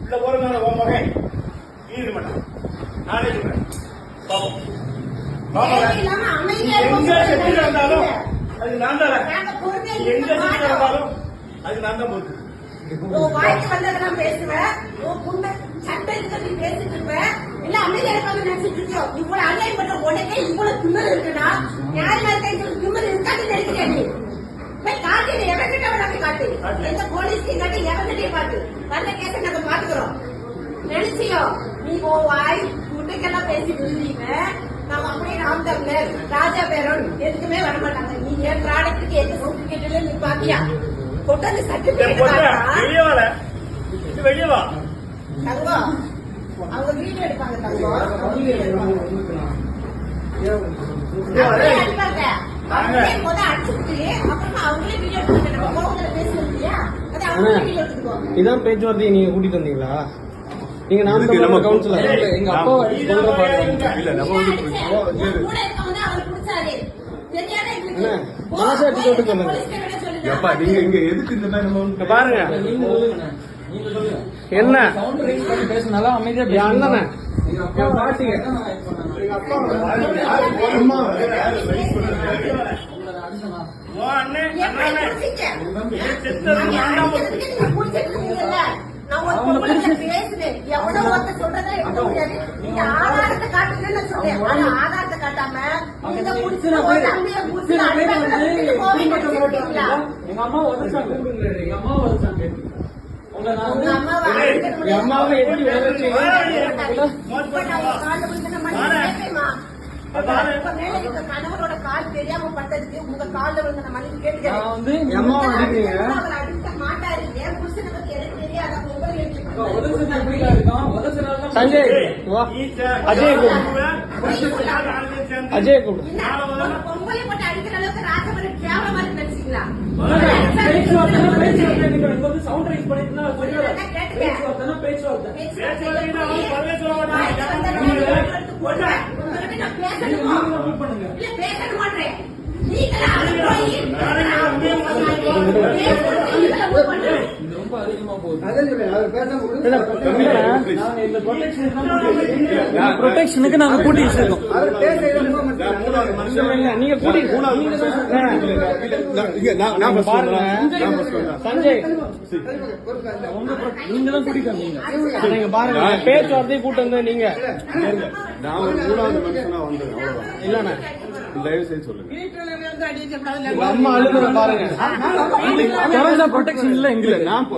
உள்ள போறதுனால உன் மகன் நீங்க மாட்டான். நானே சொல்றேன். பாப்போம். எங்க செத்து இருந்தாலும் அது நான் தான். எங்க செத்து இருந்தாலும் அது நான் தான் போகுது. வாய்க்கு வந்ததெல்லாம் பேசுவேன். சட்டத்துக்கு பேசிட்டு இருப்பேன். இல்ல அமைதியா இருக்காங்க நினைச்சிட்டு இருக்கோம். இவ்வளவு அநியாயம் பண்ற உடனே இவ்வளவு திமிரு இருக்குன்னா நியாயமா இருக்க திமிரு இருக்கான்னு நினைக்கிறேன். காட்டு எவன்கிட்ட வேணாலும் காட்டு. எந்த போலீஸ்க்கு காட்டு எவன்கிட்டயும் காட்டு. வந்த கேஸை நாங்க பாத்துக்கிறோம். நினைச்சியோ நீ வாய் முட்டைக்கெல்லாம் பேசிட்டு இருந்தீங்க. நாம அப்படியே ராம் தமிழர் ராஜா பேரோன் எதுக்குமே வரமாட்டாங்க. நீங்க ப்ராடக்ட்டுக்கு எந்த சர்டிபிகேட்ல நீ பாத்தியா கொண்டாந்து சர்டிபிகேட் வெளியே வா தங்கம். அவங்க வீடியோ எடுப்பாங்க தங்கம். இதான் பேச்சுவார்த்தையை நீங்க கூட்டிட்டு வந்தீங்களா? நீங்க நாம கவுன்சிலர் எங்க அப்பா மனசாட்சி தொட்டு சொல்லுங்க. நீங்க இங்க எதுக்கு இந்த மாதிரி பாருங்க என்ன பேசினாலும் அமைதியா அண்ணன ஆதாரத்தை காட்டுன்னு சொல்றேன். ஆதாரத்தை காட்டாம எங்க அம்மா உதச்சாங்க. எங்க அம்மா உதச்சாங்க. கணவரோட கால் தெரியாம பட்டதுக்கு உங்க கால விழுந்த மனைவி கேட்டுக்கிறேன். மாட்டாரு என் புருஷனை பத்தி எனக்கு தெரியாத சஞ்சய் அஜய் அஜய் பொம்பளை போட்டு அடிக்கிற அளவுக்கு ராஜபுரம் கேவல மாதிரி நினைச்சீங்களா? பேச மாட்டேன். ரொம்ப அதிகமா போகுது. ப்ரொடெக்ஷனுக்கு நாங்க கூட்டி வச்சிருக்கோம். நீங்க கூட்டி பாருங்க சஞ்சய் நீங்க தான் கூட்டிட்டு வந்தீங்க. நீங்க பாருங்க பேச்சுவார்த்தையை கூட்டு வந்த நீங்க நான் ஒரு மூணாவது மனுஷனா வந்தேன். அவ்வளவுதான். இல்லண்ணா தயவு செய்து சொல்லுங்க. அம்மா அழுகுற பாருங்க ப்ரொடெக்ஷன் இல்ல எங்களுக்கு. நான் போறேன்.